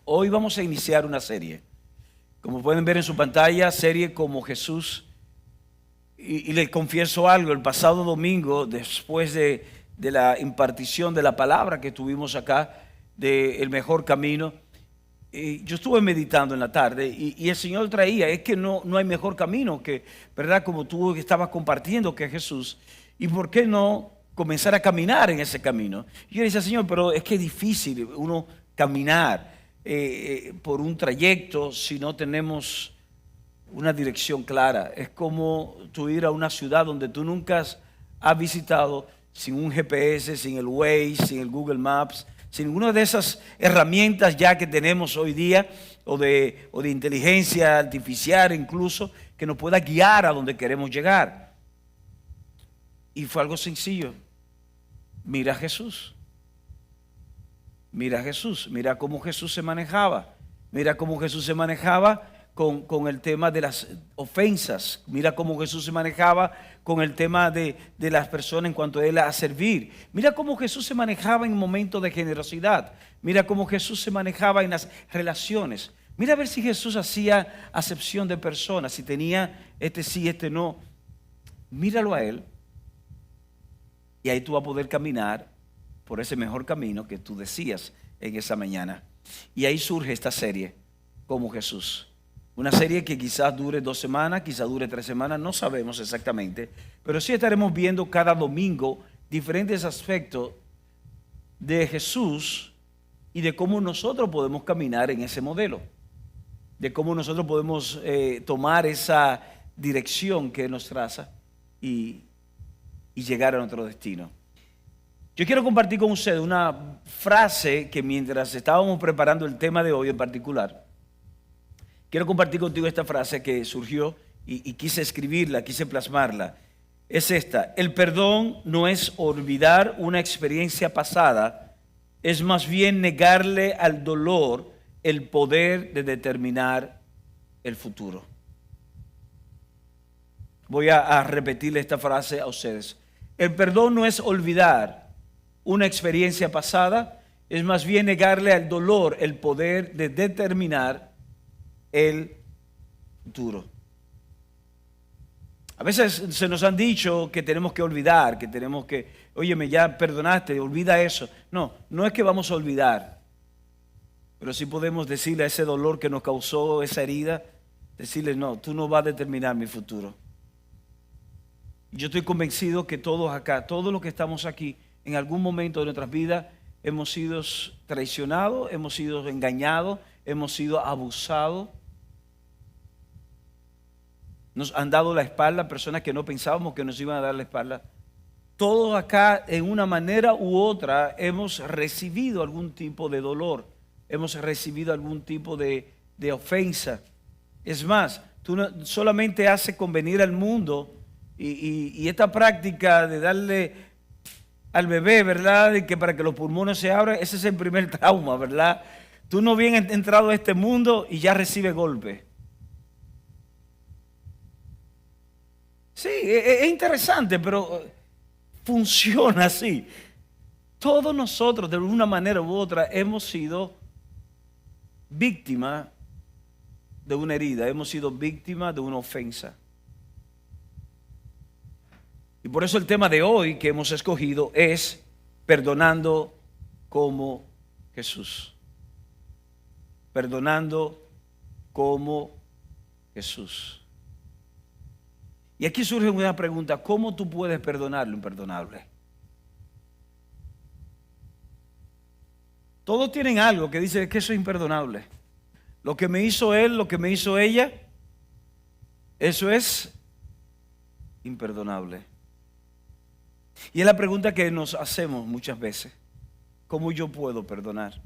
Hoy vamos a iniciar una serie. Como pueden ver en su pantalla, serie como Jesús. Y les confieso algo, el pasado domingo, después de la impartición de la palabra que tuvimos acá, de El Mejor Camino, yo estuve meditando en la tarde y el Señor traía, es que no hay mejor camino que, ¿verdad? Como tú estabas compartiendo, que Jesús. ¿Y por qué no comenzar a caminar en ese camino? Y yo le decía, Señor, pero es que es difícil uno caminar por un trayecto si no tenemos una dirección clara. Es como tú ir a una ciudad donde tú nunca has visitado, sin un GPS, sin el Waze, sin el Google Maps, sin ninguna de esas herramientas ya que tenemos hoy día, o de inteligencia artificial incluso, que nos pueda guiar a donde queremos llegar. Y fue algo sencillo. Mira a Jesús. Mira a Jesús. Mira cómo Jesús se manejaba. Mira cómo Jesús se manejaba con el tema de las ofensas. Mira cómo Jesús se manejaba con el tema de las personas en cuanto a él a servir. Mira cómo Jesús se manejaba en momentos de generosidad. Mira cómo Jesús se manejaba en las relaciones. Mira a ver si Jesús hacía acepción de personas, si tenía este sí, este no. Míralo a él y ahí tú vas a poder caminar por ese mejor camino que tú decías en esa mañana. Y ahí surge esta serie, como Jesús. Una serie que quizás dure 2 semanas, quizás dure 3 semanas, no sabemos exactamente, pero sí estaremos viendo cada domingo diferentes aspectos de Jesús y de cómo nosotros podemos caminar en ese modelo, de cómo nosotros podemos tomar esa dirección que nos traza y llegar a nuestro destino. Yo quiero compartir con ustedes una frase que mientras estábamos preparando el tema de hoy en particular, quiero compartir contigo esta frase que surgió y quise escribirla, quise plasmarla. Es esta: el perdón no es olvidar una experiencia pasada, es más bien negarle al dolor el poder de determinar el futuro. Voy a repetirle esta frase a ustedes. El perdón no es olvidar una experiencia pasada, es más bien negarle al dolor el poder de determinar el futuro. A veces se nos han dicho que tenemos que olvidar, que tenemos que, óyeme, ya perdonaste, olvida eso. No es que vamos a olvidar, pero sí podemos decirle a ese dolor que nos causó esa herida, decirle, no, tú no vas a determinar mi futuro. Yo estoy convencido que todos acá, todos los que estamos aquí, en algún momento de nuestras vidas hemos sido traicionados, hemos sido engañados, hemos sido abusados. Nos han dado la espalda personas que no pensábamos que nos iban a dar la espalda. Todos acá, en una manera u otra, hemos recibido algún tipo de dolor, hemos recibido algún tipo de ofensa. Es más, tú no, solamente haces convenir al mundo y esta práctica de darle al bebé, ¿verdad? De que para que los pulmones se abran, ese es el primer trauma, ¿verdad? Tú no bien entrado a este mundo y ya recibes golpe. Sí, es interesante, pero funciona así. Todos nosotros, de una manera u otra, hemos sido víctimas de una herida, hemos sido víctimas de una ofensa. Y por eso el tema de hoy que hemos escogido es perdonando como Jesús. Perdonando como Jesús. Y aquí surge una pregunta: ¿cómo tú puedes perdonar lo imperdonable? Todos tienen algo que dice que eso es imperdonable. Lo que me hizo él, lo que me hizo ella, eso es imperdonable. Y es la pregunta que nos hacemos muchas veces: ¿cómo yo puedo perdonar?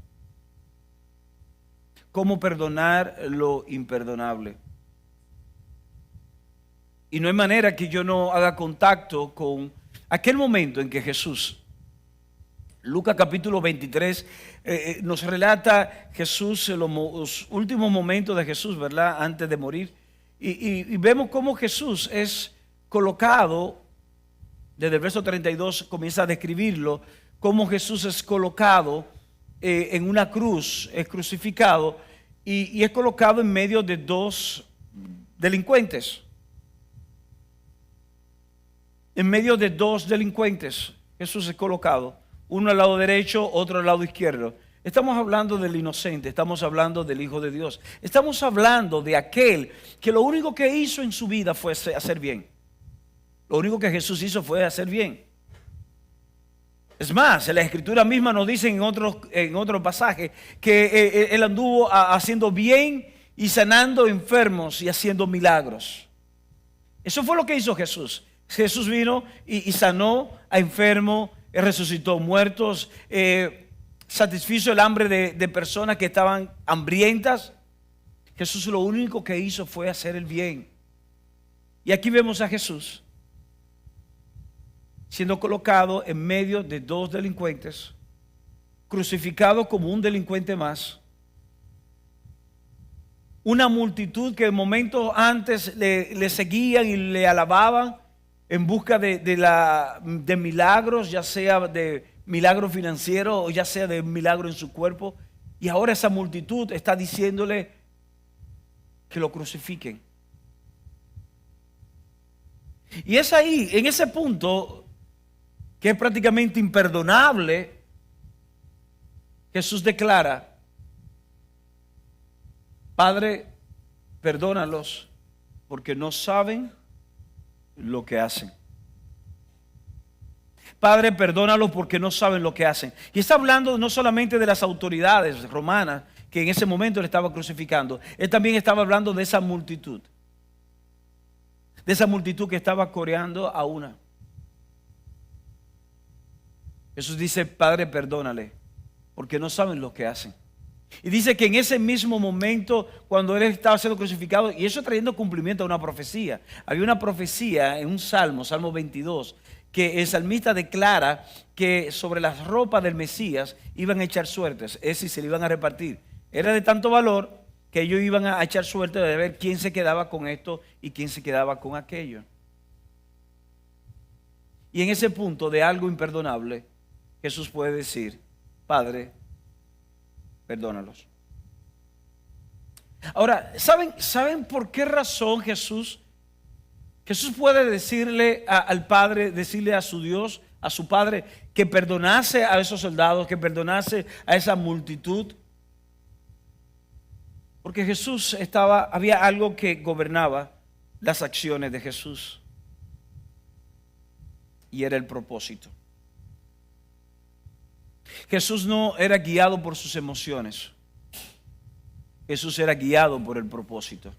¿Cómo perdonar lo imperdonable? Y no hay manera que yo no haga contacto con aquel momento en que Jesús, Lucas capítulo 23, nos relata Jesús, los últimos momentos de Jesús, ¿verdad? Antes de morir. Y vemos cómo Jesús es colocado, desde el verso 32 comienza a describirlo, cómo Jesús es colocado en una cruz, es crucificado y es colocado en medio de dos delincuentes. En medio de dos delincuentes, Jesús es colocado, uno al lado derecho, otro al lado izquierdo. Estamos hablando del inocente, estamos hablando del Hijo de Dios. Estamos hablando de aquel que lo único que hizo en su vida fue hacer bien. Lo único que Jesús hizo fue hacer bien. Es más, la Escritura misma nos dice en otro pasaje que Él anduvo haciendo bien y sanando enfermos y haciendo milagros. Eso fue lo que hizo Jesús. Jesús vino y sanó a enfermos, resucitó muertos, satisfizo el hambre de personas que estaban hambrientas. Jesús lo único que hizo fue hacer el bien. Y aquí vemos a Jesús siendo colocado en medio de dos delincuentes, crucificado como un delincuente más. Una multitud que momentos antes le seguían y le alababan en busca de milagros, ya sea de milagro financiero o ya sea de milagro en su cuerpo. Y ahora esa multitud está diciéndole que lo crucifiquen. Y es ahí, en ese punto, que es prácticamente imperdonable, Jesús declara: Padre, perdónalos porque no saben lo que hacen. Padre, perdónalos porque no saben lo que hacen. Y está hablando no solamente de las autoridades romanas que en ese momento le estaban crucificando. Él también estaba hablando de esa multitud. De esa multitud que estaba coreando a una. Jesús dice: Padre, perdónale porque no saben lo que hacen. Y dice que en ese mismo momento, cuando Él estaba siendo crucificado, y eso trayendo cumplimiento a una profecía. Había una profecía en un salmo, Salmo 22, que el salmista declara que sobre las ropas del Mesías iban a echar suertes, es decir, se le iban a repartir. Era de tanto valor que ellos iban a echar suerte de ver quién se quedaba con esto y quién se quedaba con aquello. Y en ese punto de algo imperdonable, Jesús puede decir: Padre, perdónalos. Ahora, ¿saben por qué razón Jesús puede decirle al Padre, decirle a su Dios, a su Padre, que perdonase a esos soldados, que perdonase a esa multitud? Porque había algo que gobernaba las acciones de Jesús, y era el propósito. Jesús no era guiado por sus emociones. Jesús era guiado por el propósito.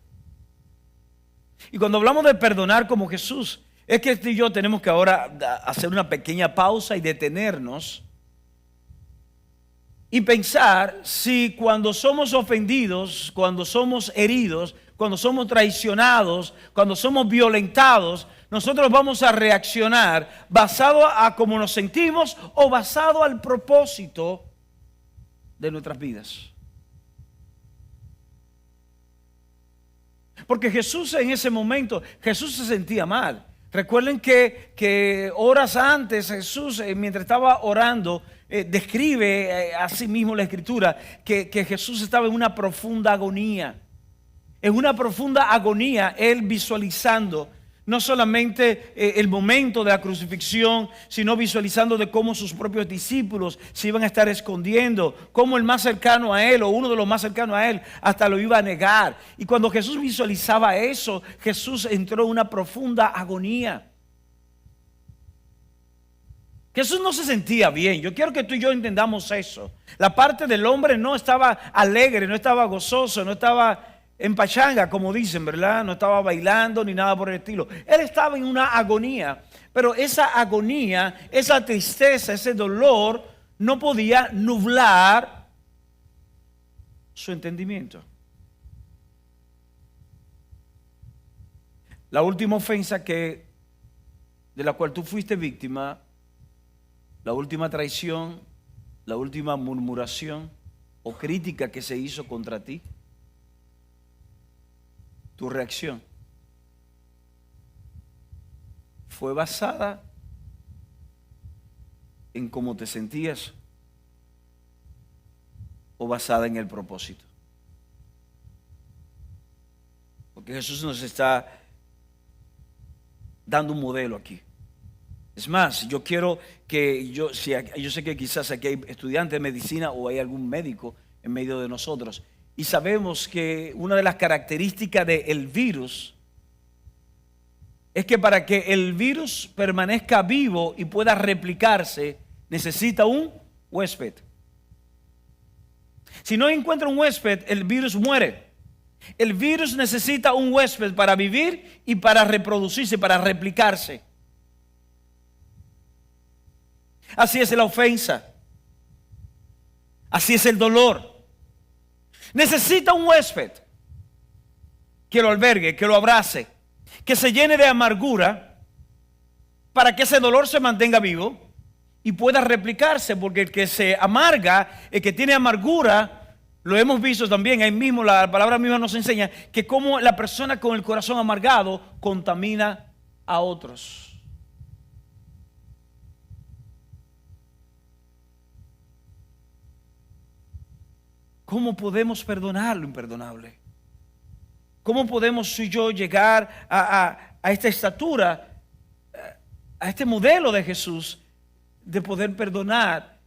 Y cuando hablamos de perdonar como Jesús, es que tú y yo tenemos que ahora hacer una pequeña pausa y detenernos y pensar si cuando somos ofendidos, cuando somos heridos, cuando somos traicionados, cuando somos violentados, nosotros vamos a reaccionar basado a cómo nos sentimos o basado al propósito de nuestras vidas. Porque Jesús en ese momento, Jesús se sentía mal. Recuerden que horas antes Jesús, mientras estaba orando, describe a sí mismo la Escritura que Jesús estaba en una profunda agonía. En una profunda agonía, Él visualizando no solamente el momento de la crucifixión, sino visualizando de cómo sus propios discípulos se iban a estar escondiendo, cómo el más cercano a Él o uno de los más cercanos a Él hasta lo iba a negar. Y cuando Jesús visualizaba eso, Jesús entró en una profunda agonía. Jesús no se sentía bien. Yo quiero que tú y yo entendamos eso. La parte del hombre no estaba alegre, no estaba gozoso, no estaba en pachanga, como dicen, ¿verdad? No estaba bailando ni nada por el estilo. Él estaba en una agonía, pero esa agonía, esa tristeza, ese dolor no podía nublar su entendimiento. La última ofensa de la cual tú fuiste víctima, la última traición, la última murmuración o crítica que se hizo contra ti, tu reacción fue basada en cómo te sentías o basada en el propósito. Porque Jesús nos está dando un modelo aquí. Es más, yo quiero que yo sé que quizás aquí hay estudiantes de medicina o hay algún médico en medio de nosotros. Y sabemos que una de las características del virus es que para que el virus permanezca vivo y pueda replicarse, necesita un huésped. Si no encuentra un huésped, el virus muere. El virus necesita un huésped para vivir y para reproducirse, para replicarse. Así es la ofensa. Así es el dolor. Necesita un huésped que lo albergue, que lo abrace, que se llene de amargura para que ese dolor se mantenga vivo y pueda replicarse, porque el que se amarga, el que tiene amargura, lo hemos visto también, ahí mismo la palabra misma nos enseña que como la persona con el corazón amargado contamina a otros. ¿Cómo podemos perdonar lo imperdonable? ¿Cómo podemos tú y yo llegar a esta estatura, a este modelo de Jesús, de poder perdonar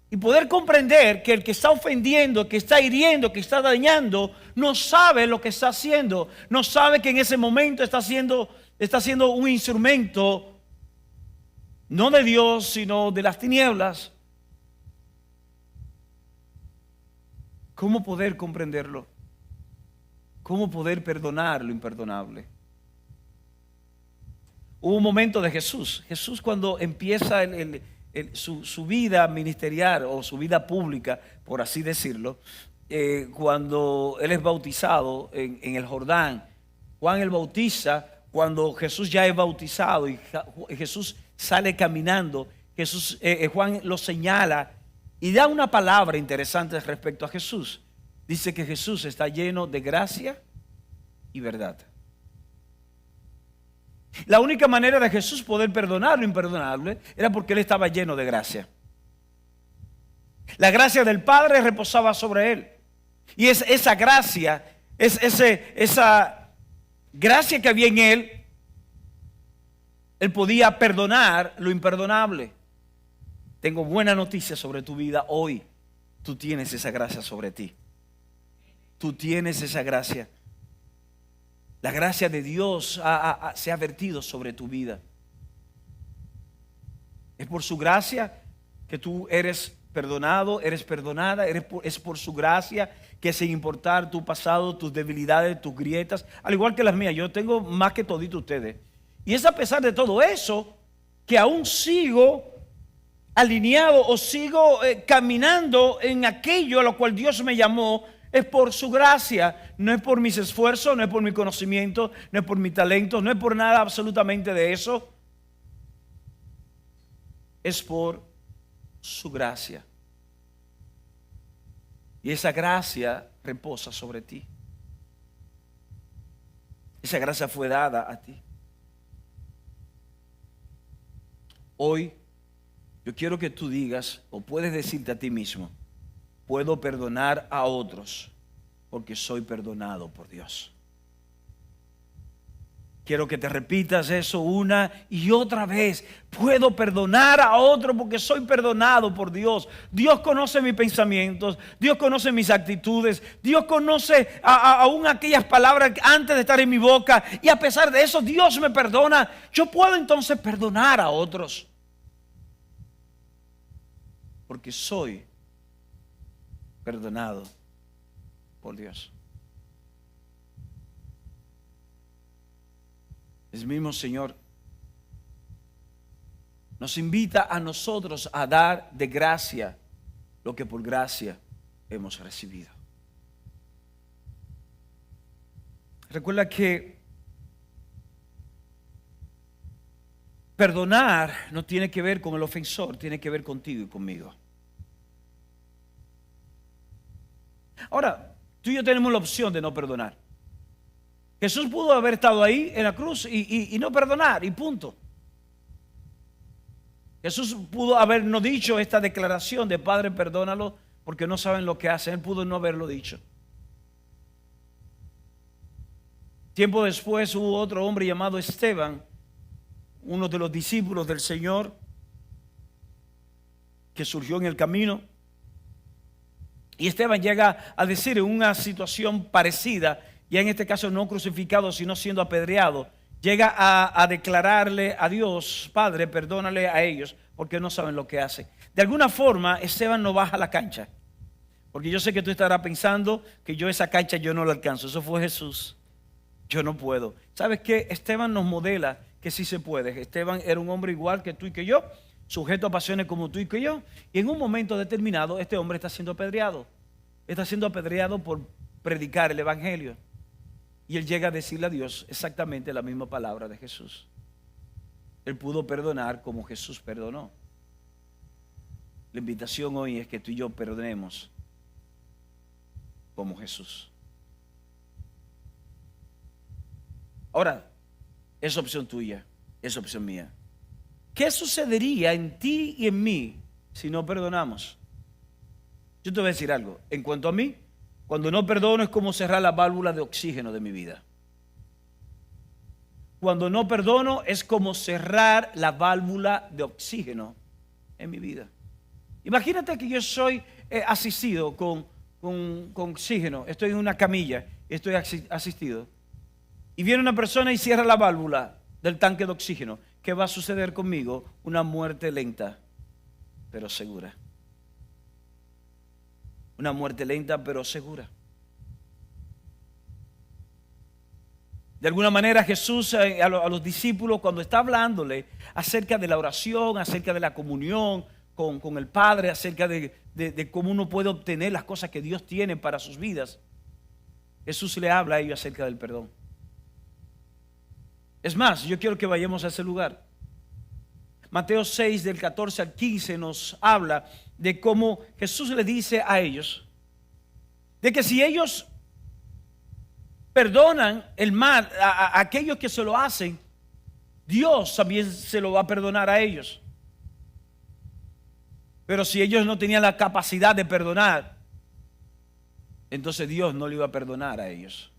y poder comprender que el que está ofendiendo, que está hiriendo, que está dañando, no sabe lo que está haciendo, no sabe que en ese momento está siendo un instrumento no de Dios, sino de las tinieblas? ¿Cómo poder comprenderlo? ¿Cómo poder perdonar lo imperdonable? Hubo un momento de Jesús. Jesús, cuando empieza su vida ministerial o su vida pública, por así decirlo, cuando Él es bautizado en el Jordán, Juan el bautiza. Cuando Jesús ya es bautizado y Jesús sale caminando, Juan lo señala y da una palabra interesante respecto a Jesús. Dice que Jesús está lleno de gracia y verdad. La única manera de Jesús poder perdonar lo imperdonable era porque Él estaba lleno de gracia. La gracia del Padre reposaba sobre Él. Y es esa gracia, esa gracia que había en Él podía perdonar lo imperdonable. Tengo buena noticia sobre tu vida hoy. Tú tienes esa gracia sobre ti. Tú tienes esa gracia. La gracia de Dios se ha vertido sobre tu vida. Es por su gracia que tú eres perdonado, eres perdonada. Es por su gracia que, sin importar tu pasado, tus debilidades, tus grietas, al igual que las mías, yo tengo más que todito ustedes. Y es a pesar de todo eso que aún sigo alineado o sigo caminando en aquello a lo cual Dios me llamó. Es por su gracia, no es por mis esfuerzos, no es por mi conocimiento, no es por mi talento, no es por nada absolutamente de eso. Es por su gracia. Y esa gracia reposa sobre ti. Esa gracia fue dada a ti. Hoy yo quiero que tú digas, o puedes decirte a ti mismo: puedo perdonar a otros porque soy perdonado por Dios. Quiero que te repitas eso una y otra vez. Puedo perdonar a otro porque soy perdonado por Dios. Dios conoce mis pensamientos, Dios conoce mis actitudes, Dios conoce aún aquellas palabras antes de estar en mi boca, y a pesar de eso Dios me perdona. Yo puedo entonces perdonar a otros porque soy perdonado por Dios. El mismo Señor nos invita a nosotros a dar de gracia lo que por gracia hemos recibido. Recuerda que perdonar no tiene que ver con el ofensor, tiene que ver contigo y conmigo. Ahora, tú y yo tenemos la opción de no perdonar. Jesús pudo haber estado ahí en la cruz y no perdonar, y punto. Jesús pudo habernos dicho esta declaración de: Padre, perdónalo porque no saben lo que hacen. Él pudo no haberlo dicho. Tiempo después hubo otro hombre llamado Esteban, uno de los discípulos del Señor, que surgió en el camino. Y Esteban llega a decir en una situación parecida, ya en este caso no crucificado, sino siendo apedreado, llega a declararle a Dios: Padre, perdónale a ellos, porque no saben lo que hacen. De alguna forma, Esteban no baja la cancha, porque yo sé que tú estarás pensando que yo esa cancha yo no la alcanzo. Eso fue Jesús. Yo no puedo. ¿Sabes qué? Esteban nos modela que sí se puede. Esteban era un hombre igual que tú y que yo, sujeto a pasiones como tú y que yo, y en un momento determinado este hombre está siendo apedreado. Está siendo apedreado por predicar el evangelio. Y él llega a decirle a Dios exactamente la misma palabra de Jesús. Él pudo perdonar como Jesús perdonó. La invitación hoy es que tú y yo perdonemos como Jesús. Ahora, es opción tuya, es opción mía. ¿Qué sucedería en ti y en mí si no perdonamos? Yo te voy a decir algo. En cuanto a mí, cuando no perdono es como cerrar la válvula de oxígeno de mi vida. Cuando no perdono es como cerrar la válvula de oxígeno en mi vida. Imagínate que yo soy asistido con oxígeno, estoy en una camilla, estoy asistido. Y viene una persona y cierra la válvula del tanque de oxígeno. ¿Qué va a suceder conmigo? Una muerte lenta, pero segura. Una muerte lenta, pero segura. De alguna manera Jesús a los discípulos, cuando está hablándole acerca de la oración, acerca de la comunión con el Padre, acerca de cómo uno puede obtener las cosas que Dios tiene para sus vidas, Jesús le habla a ellos acerca del perdón. Es más, yo quiero que vayamos a ese lugar. Mateo 6, del 14 al 15, nos habla de cómo Jesús le dice a ellos, de que si ellos perdonan el mal a aquellos que se lo hacen, Dios también se lo va a perdonar a ellos. Pero si ellos no tenían la capacidad de perdonar, entonces Dios no le iba a perdonar a ellos.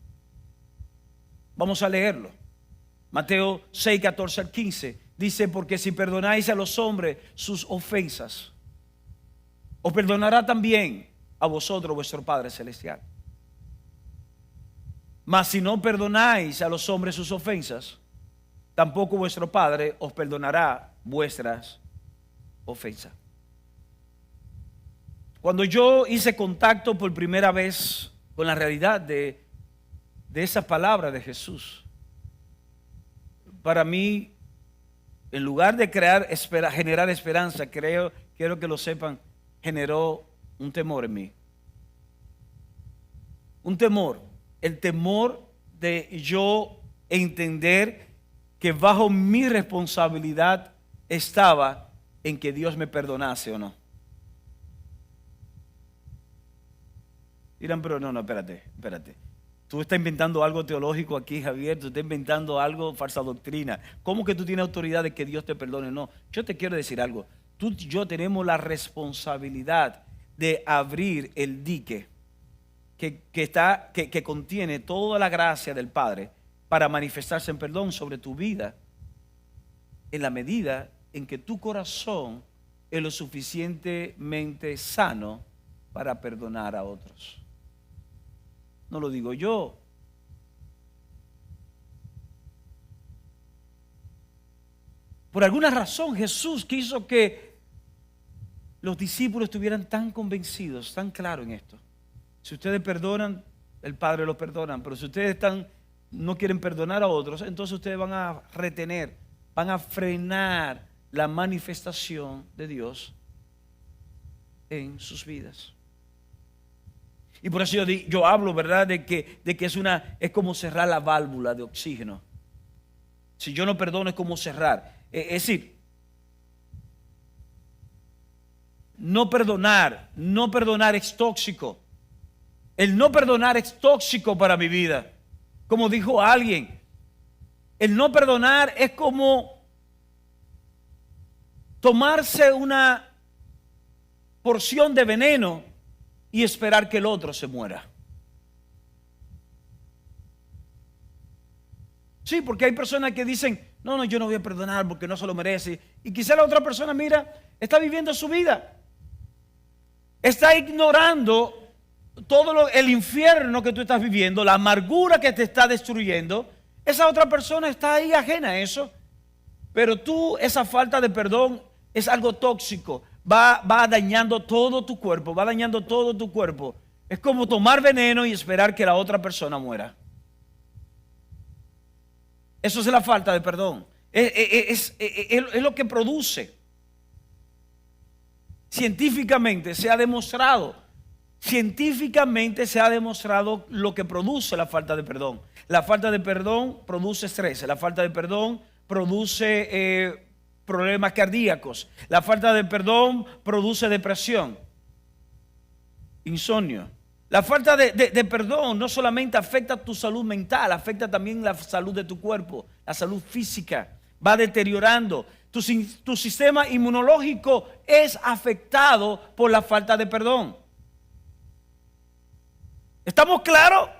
Vamos a leerlo. Mateo 6, 14 al 15 dice: porque si perdonáis a los hombres sus ofensas, os perdonará también a vosotros vuestro Padre Celestial. Mas si no perdonáis a los hombres sus ofensas, tampoco vuestro Padre os perdonará vuestras ofensas. Cuando yo hice contacto por primera vez con la realidad de esa palabra de Jesús, para mí, en lugar de generar esperanza, quiero que lo sepan, generó un temor en mí. Un temor, el temor de yo entender que bajo mi responsabilidad estaba en que Dios me perdonase o no. Dirán, pero no, espérate. Tú estás inventando algo teológico aquí, Javier. Tú estás inventando algo, falsa doctrina. ¿Cómo que tú tienes autoridad de que Dios te perdone? No, yo te quiero decir algo. Tú y yo tenemos la responsabilidad de abrir el dique que contiene toda la gracia del Padre para manifestarse en perdón sobre tu vida, en la medida en que tu corazón es lo suficientemente sano para perdonar a otros. No lo digo yo. Por alguna razón Jesús quiso que los discípulos estuvieran tan convencidos, tan claros en esto. Si ustedes perdonan, el Padre los perdona. Pero si ustedes no quieren perdonar a otros, entonces ustedes van a retener, van a frenar la manifestación de Dios en sus vidas. Y por eso yo hablo, ¿verdad?, de que es como cerrar la válvula de oxígeno. Si yo no perdono es como cerrar. Es decir, no perdonar es tóxico. El no perdonar es tóxico para mi vida. Como dijo alguien, el no perdonar es como tomarse una porción de veneno y esperar que el otro se muera. Sí, porque hay personas que dicen, no, yo no voy a perdonar porque no se lo merece. Y quizá la otra persona, mira, está viviendo su vida. Está ignorando todo el infierno que tú estás viviendo, la amargura que te está destruyendo. Esa otra persona está ahí ajena a eso. Pero tú, esa falta de perdón es algo tóxico. Va dañando todo tu cuerpo, va dañando todo tu cuerpo. Es como tomar veneno y esperar que la otra persona muera. Eso es la falta de perdón. Es lo que produce. Científicamente se ha demostrado lo que produce la falta de perdón. La falta de perdón produce estrés. La falta de perdón produce problemas cardíacos. La falta de perdón produce depresión, insomnio. La falta de perdón no solamente afecta tu salud mental, afecta también la salud de tu cuerpo, la salud física. Va deteriorando. Tu sistema inmunológico es afectado por la falta de perdón. ¿Estamos claros?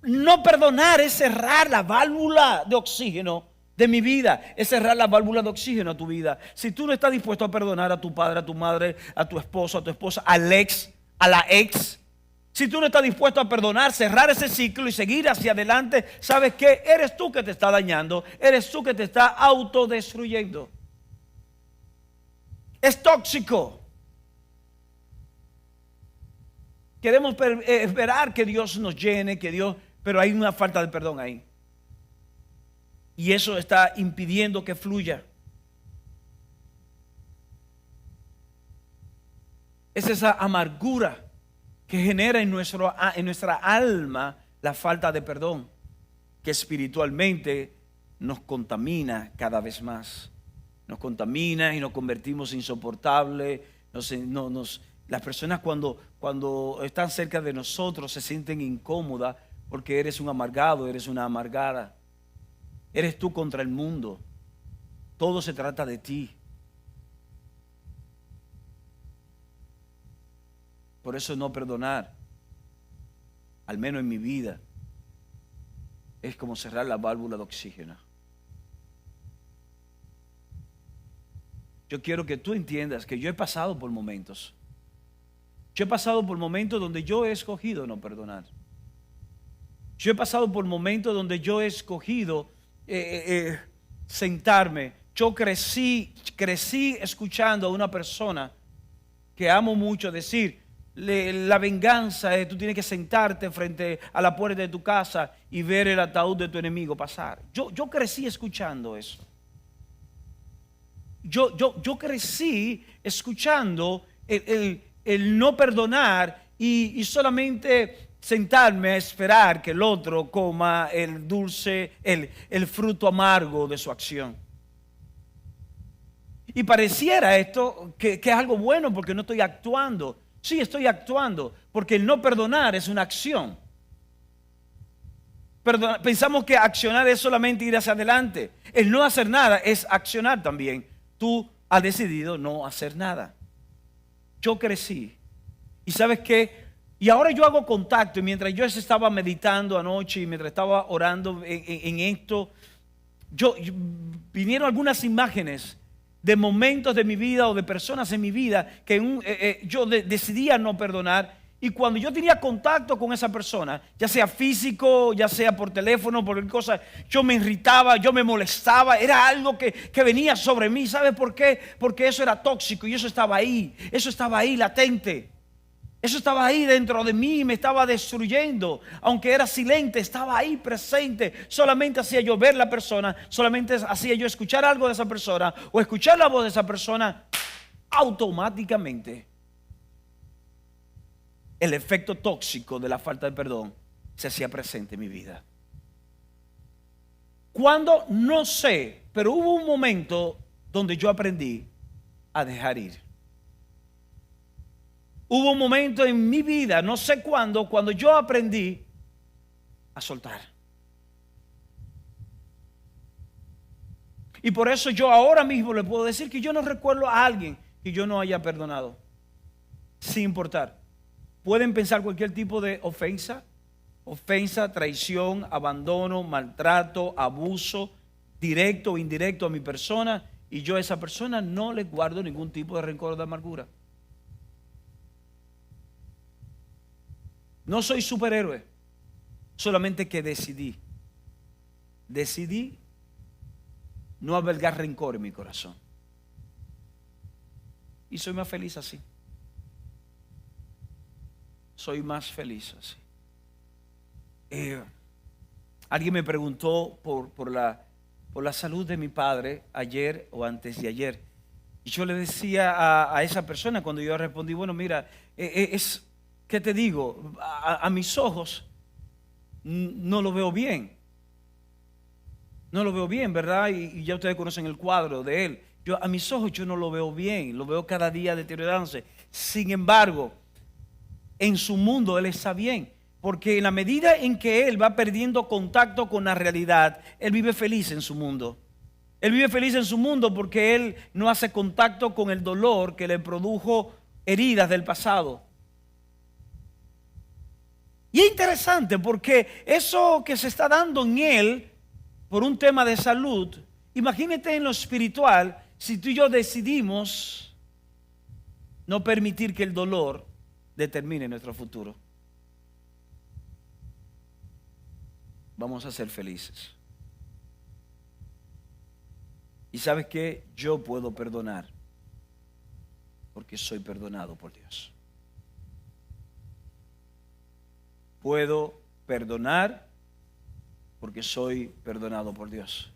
No perdonar es cerrar la válvula de oxígeno de mi vida, es cerrar la válvula de oxígeno a tu vida. Si tú no estás dispuesto a perdonar a tu padre, a tu madre, a tu esposo, a tu esposa, al ex, a la ex, si tú no estás dispuesto a perdonar, cerrar ese ciclo y seguir hacia adelante, ¿sabes qué? Eres tú que te está dañando, eres tú que te está autodestruyendo. Es tóxico. Queremos esperar que Dios nos llene, pero hay una falta de perdón ahí. Y eso está impidiendo que fluya. Es esa amargura que genera en nuestra alma la falta de perdón, que espiritualmente nos contamina cada vez más. Nos contamina y nos convertimos insoportables. Las personas cuando están cerca de nosotros se sienten incómodas porque eres un amargado, eres una amargada. Eres tú contra el mundo. Todo se trata de ti. Por eso no perdonar, al menos en mi vida, es como cerrar la válvula de oxígeno. Yo quiero que tú entiendas que yo he pasado por momentos. Yo he pasado por momentos donde yo he escogido no perdonar. Yo he pasado por momentos donde yo he escogido sentarme. Yo crecí escuchando a una persona que amo mucho decir, la venganza es tú tienes que sentarte frente a la puerta de tu casa y ver el ataúd de tu enemigo pasar. Yo crecí escuchando eso. Yo crecí escuchando el no perdonar y solamente sentarme a esperar que el otro coma el dulce, el fruto amargo de su acción. Y pareciera esto que es algo bueno porque no estoy actuando. Sí, estoy actuando, porque el no perdonar es una acción. Pensamos que accionar es solamente ir hacia adelante. El no hacer nada es accionar también. Tú has decidido no hacer nada. Yo crecí. ¿Y sabes qué? Y ahora yo hago contacto. Y mientras yo estaba meditando anoche y mientras estaba orando en esto, vinieron algunas imágenes de momentos de mi vida o de personas en mi vida que yo decidía no perdonar. Y cuando yo tenía contacto con esa persona, ya sea físico, ya sea por teléfono, por cualquier cosa, yo me irritaba, yo me molestaba, era algo que venía sobre mí. ¿Sabes por qué? Porque eso era tóxico y eso estaba ahí latente. Eso estaba ahí dentro de mí y me estaba destruyendo. Aunque era silente, estaba ahí presente. Solamente hacía yo ver la persona, solamente hacía yo escuchar algo de esa persona o escuchar la voz de esa persona, automáticamente el efecto tóxico de la falta de perdón se hacía presente en mi vida. Cuando no sé, pero hubo un momento donde yo aprendí a dejar ir. Hubo un momento en mi vida, no sé cuándo, cuando yo aprendí a soltar. Y por eso yo ahora mismo le puedo decir que yo no recuerdo a alguien que yo no haya perdonado, sin importar. pueden pensar cualquier tipo de ofensa, traición, abandono, maltrato, abuso, directo o indirecto a mi persona, y yo a esa persona no le guardo ningún tipo de rencor o de amargura. No soy superhéroe, solamente que decidí no albergar rencor en mi corazón. Y soy más feliz así. Soy más feliz así. Alguien me preguntó por la salud de mi padre ayer o antes de ayer. Y yo le decía a esa persona cuando yo respondí, bueno, mira, ¿qué te digo? A mis ojos no lo veo bien. No lo veo bien, ¿verdad? Y ya ustedes conocen el cuadro de él. A mis ojos yo no lo veo bien, lo veo cada día deteriorándose. Sin embargo, en su mundo él está bien, porque en la medida en que él va perdiendo contacto con la realidad, él vive feliz en su mundo. Él vive feliz en su mundo porque él no hace contacto con el dolor que le produjo heridas del pasado. Y es interesante porque eso que se está dando en él por un tema de salud, imagínate en lo espiritual, si tú y yo decidimos no permitir que el dolor determine nuestro futuro. Vamos a ser felices. Y ¿sabes qué? Yo puedo perdonar porque soy perdonado por Dios. Puedo perdonar porque soy perdonado por Dios.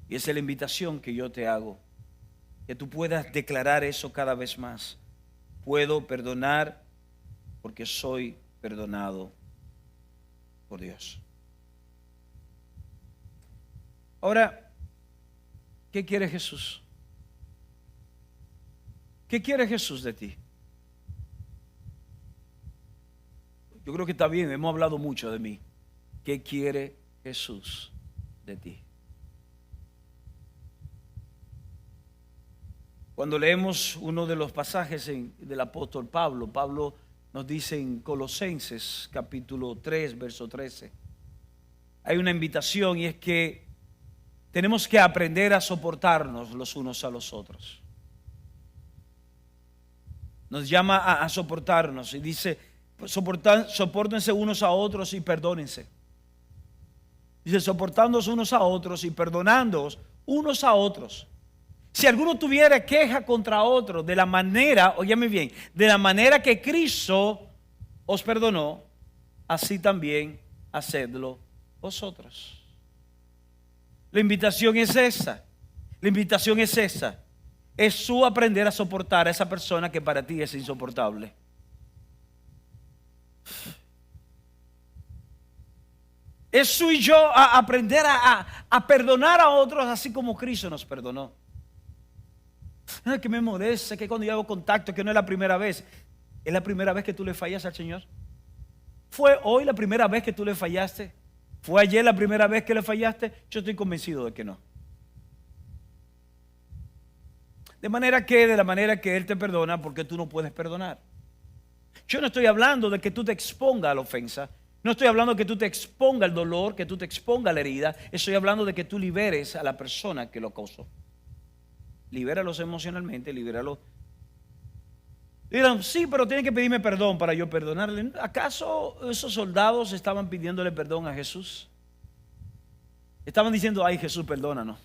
Y esa es la invitación que yo te hago, que tú puedas declarar eso cada vez más. Puedo perdonar porque soy perdonado por Dios. Ahora, ¿qué quiere Jesús? ¿Qué quiere Jesús de ti? Yo creo que está bien, hemos hablado mucho de mí. ¿Qué quiere Jesús de ti? Cuando leemos uno de los pasajes del apóstol Pablo, Pablo nos dice en Colosenses capítulo 3, verso 13, hay una invitación y es que tenemos que aprender a soportarnos los unos a los otros. Nos llama a soportarnos y dice, sopórtense unos a otros y perdónense. Dice, soportándonos unos a otros y perdonándoos unos a otros. Si alguno tuviera queja contra otro, de la manera, óyeme bien, de la manera que Cristo os perdonó, así también hacedlo vosotros. La invitación es esa. La invitación es esa. Es su aprender a soportar a esa persona que para ti es insoportable. Es su y yo a aprender a perdonar a otros así como Cristo nos perdonó. Que me molesta, que cuando yo hago contacto, que no es la primera vez. ¿Es la primera vez que tú le fallas al Señor? ¿Fue hoy la primera vez que tú le fallaste? ¿Fue ayer la primera vez que le fallaste? Yo estoy convencido de que no. De la manera que Él te perdona, porque tú no puedes perdonar. Yo no estoy hablando de que tú te expongas a la ofensa. No estoy hablando de que tú te expongas al dolor, que tú te expongas a la herida. Estoy hablando de que tú liberes a la persona que lo causó. Libéralos emocionalmente, libéralos. Dirán, sí, pero tienen que pedirme perdón para yo perdonarle. ¿Acaso esos soldados estaban pidiéndole perdón a Jesús? Estaban diciendo, ay Jesús, perdónanos.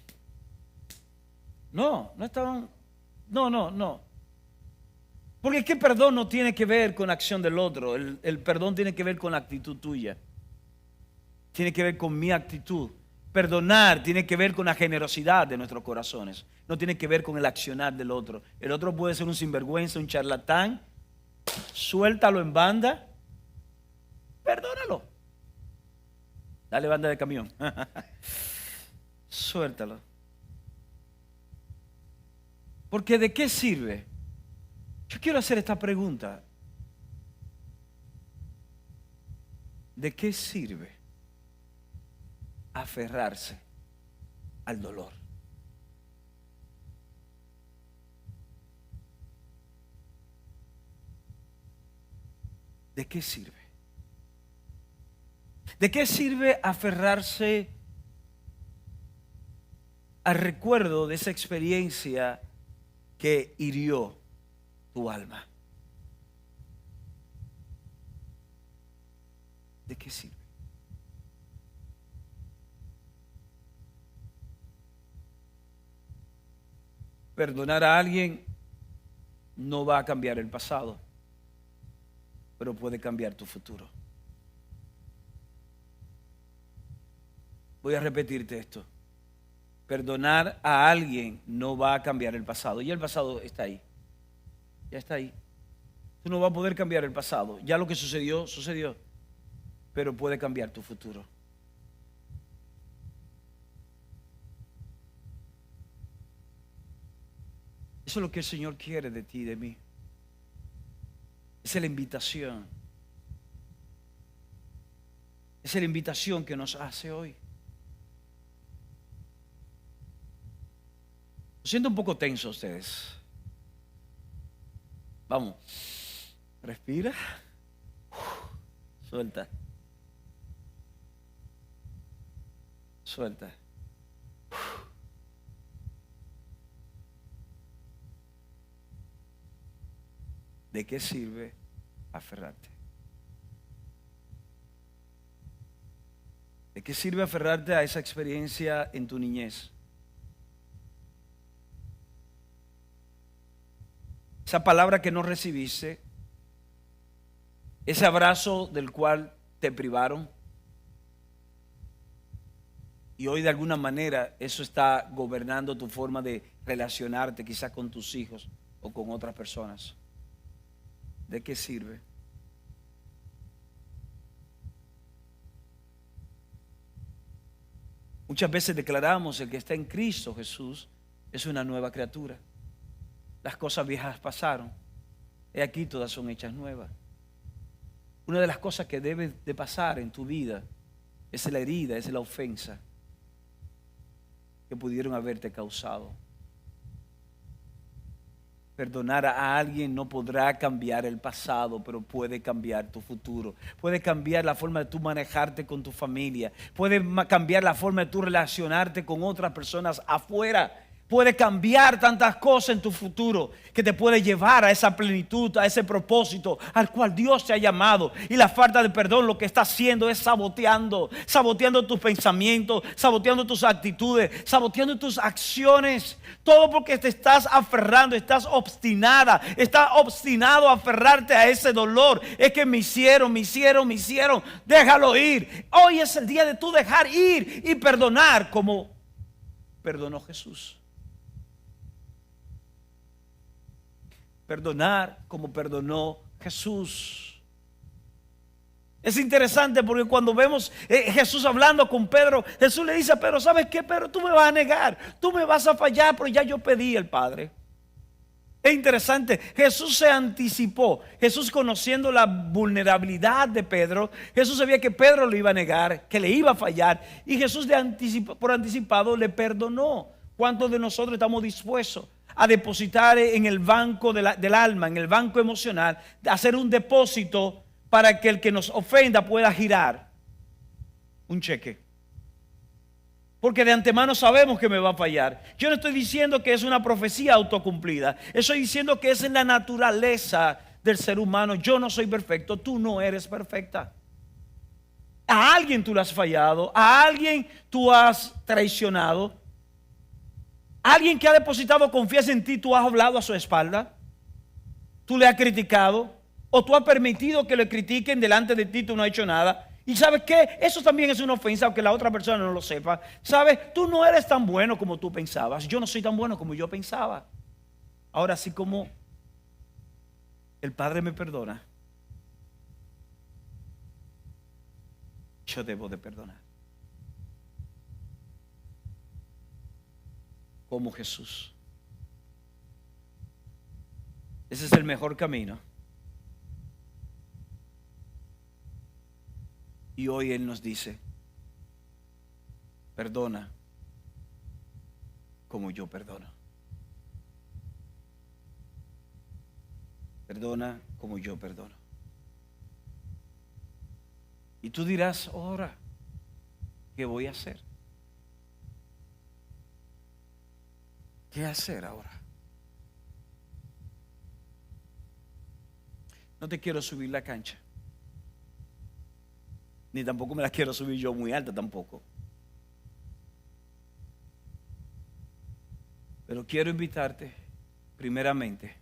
No estaban, no. Porque es que perdón no tiene que ver con la acción del otro. El perdón tiene que ver con la actitud tuya. Tiene que ver con mi actitud. Perdonar tiene que ver con la generosidad de nuestros corazones. No tiene que ver con el accionar del otro. El otro puede ser un sinvergüenza, un charlatán. Suéltalo en banda. Perdónalo. Dale banda de camión. Suéltalo. Porque ¿de qué sirve? Yo quiero hacer esta pregunta. ¿De qué sirve aferrarse al dolor? ¿De qué sirve? ¿De qué sirve aferrarse al recuerdo de esa experiencia que hirió tu alma? ¿De qué sirve? Perdonar a alguien no va a cambiar el pasado, pero puede cambiar tu futuro. Voy a repetirte esto. Perdonar a alguien no va a cambiar el pasado. Y el pasado está ahí. Ya está ahí. Tú no vas a poder cambiar el pasado. Ya lo que sucedió, sucedió. Pero puede cambiar tu futuro. Eso es lo que el Señor quiere de ti y de mí. Esa es la invitación. Esa es la invitación que nos hace hoy. Lo siento un poco tenso ustedes. Vamos. Respira. Suelta. Suelta. ¿De qué sirve aferrarte? ¿De qué sirve aferrarte a esa experiencia en tu niñez? Esa palabra que no recibiste, ese abrazo del cual te privaron. Y hoy de alguna manera eso está gobernando tu forma de relacionarte quizás con tus hijos o con otras personas. ¿De qué sirve? Muchas veces declaramos el que está en Cristo Jesús es una nueva criatura. Las cosas viejas pasaron. He aquí todas son hechas nuevas. Una de las cosas que debe de pasar en tu vida es la herida, es la ofensa que pudieron haberte causado. Perdonar a alguien no podrá cambiar el pasado, pero puede cambiar tu futuro. Puede cambiar la forma de tú manejarte con tu familia. Puede cambiar la forma de tú relacionarte con otras personas afuera. Puede cambiar tantas cosas en tu futuro que te puede llevar a esa plenitud, a ese propósito al cual Dios te ha llamado. Y la falta de perdón lo que está haciendo es saboteando tus pensamientos, saboteando tus actitudes, saboteando tus acciones. Todo porque te estás aferrando, estás obstinado a aferrarte a ese dolor. Es que me hicieron. Déjalo ir. Hoy es el día de tú dejar ir y perdonar como perdonó Jesús. Perdonar como perdonó Jesús. Es interesante porque cuando vemos Jesús hablando con Pedro, Jesús le dice a Pedro: ¿sabes qué, Pedro? Tú me vas a negar, tú me vas a fallar, pero ya yo pedí al Padre. Es interesante, Jesús se anticipó. Jesús, conociendo la vulnerabilidad de Pedro, Jesús sabía que Pedro lo iba a negar, que le iba a fallar, y Jesús por anticipado le perdonó. ¿Cuántos de nosotros estamos dispuestos a depositar en el banco del alma, en el banco emocional, hacer un depósito para que el que nos ofenda pueda girar un cheque? Porque de antemano sabemos que me va a fallar. Yo no estoy diciendo que es una profecía autocumplida. Estoy diciendo que es en la naturaleza del ser humano. Yo no soy perfecto, tú no eres perfecta. A alguien tú le has fallado, a alguien tú has traicionado, a alguien que ha depositado confianza en ti, tú has hablado a su espalda, tú le has criticado, o tú has permitido que le critiquen delante de ti, tú no has hecho nada. Y ¿sabes qué? Eso también es una ofensa, aunque la otra persona no lo sepa. ¿Sabes? Tú no eres tan bueno como tú pensabas. Yo no soy tan bueno como yo pensaba. Ahora, así como el Padre me perdona, yo debo de perdonar. Como Jesús. Ese es el mejor camino. Y hoy Él nos dice: perdona como yo perdono. Perdona como yo perdono. Y tú dirás, ahora, ¿qué voy a hacer? ¿Qué hacer ahora? No te quiero subir la cancha. Ni tampoco me la quiero subir yo muy alta tampoco. Pero quiero invitarte, primeramente,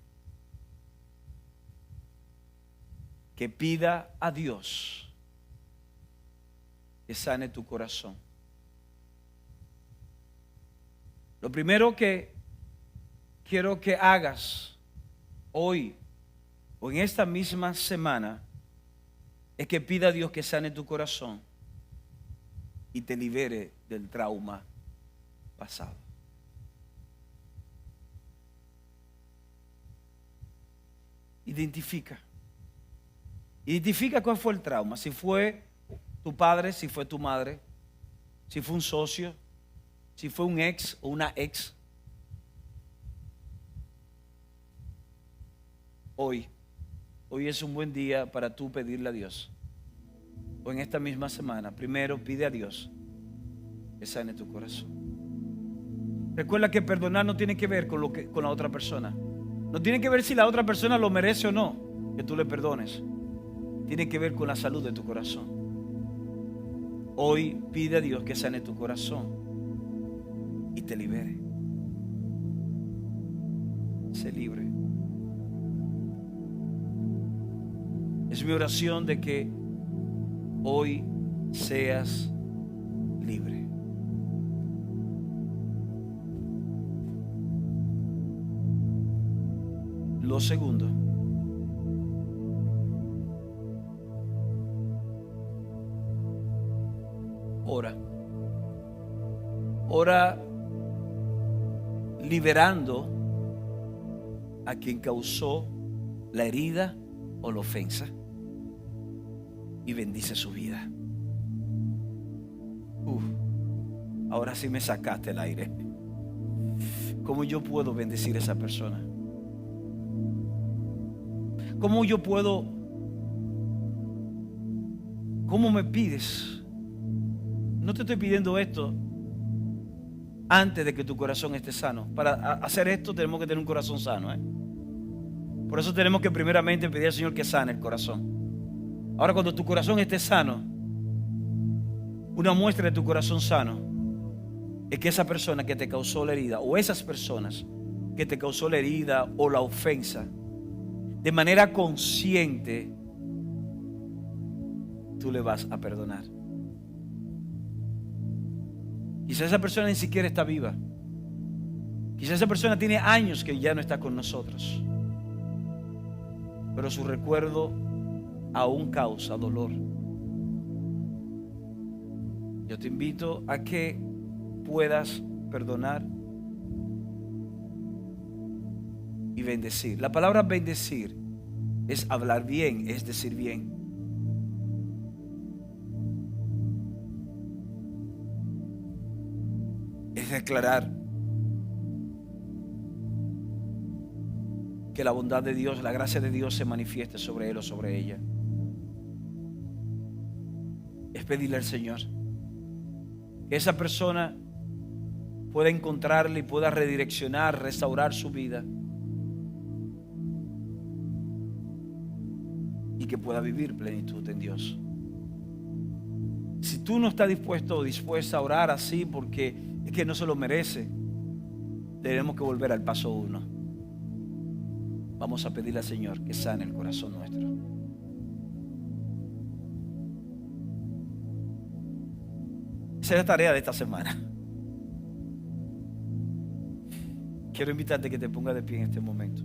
que pida a Dios que sane tu corazón. Lo primero que quiero que hagas hoy o en esta misma semana es que pida a Dios que sane tu corazón y te libere del trauma pasado. Identifica cuál fue el trauma, si fue tu padre, si fue tu madre, si fue un socio, si fue un ex o una ex. Hoy es un buen día para tú pedirle a Dios. O en esta misma semana, primero pide a Dios que sane tu corazón. Recuerda que perdonar no tiene que ver con la otra persona. No tiene que ver si la otra persona lo merece o no, que tú le perdones. Tiene que ver con la salud de tu corazón. Hoy pide a Dios que sane tu corazón y te libere. Sé libre. Es mi oración de que hoy seas libre. Lo segundo, ora liberando a quien causó la herida o la ofensa y bendice su vida. Ahora sí me sacaste el aire. ¿Cómo yo puedo bendecir a esa persona? ¿Cómo yo puedo? ¿Cómo me pides? No te estoy pidiendo esto antes de que tu corazón esté sano. Para hacer esto tenemos que tener un corazón sano, Por eso tenemos que primeramente pedir al Señor que sane el corazón. Ahora, cuando tu corazón esté sano, una muestra de tu corazón sano es que esa persona que te causó la herida, o esas personas que te causó la herida o la ofensa, de manera consciente, tú le vas a perdonar. Quizás esa persona ni siquiera está viva. Quizás esa persona tiene años que ya no está con nosotros. Pero su recuerdo aún causa dolor. Yo te invito a que puedas perdonar y bendecir. La palabra bendecir es hablar bien, es decir bien. Es declarar que la bondad de Dios, la gracia de Dios se manifieste sobre él o sobre ella. Es pedirle al Señor que esa persona pueda encontrarle y pueda redireccionar, restaurar su vida y que pueda vivir plenitud en Dios. Si tú no estás dispuesto o dispuesta a orar así porque es que no se lo merece, tenemos que volver al paso 1. Vamos a pedirle al Señor que sane el corazón nuestro. Esa es la tarea de esta semana. Quiero invitarte a que te pongas de pie en este momento.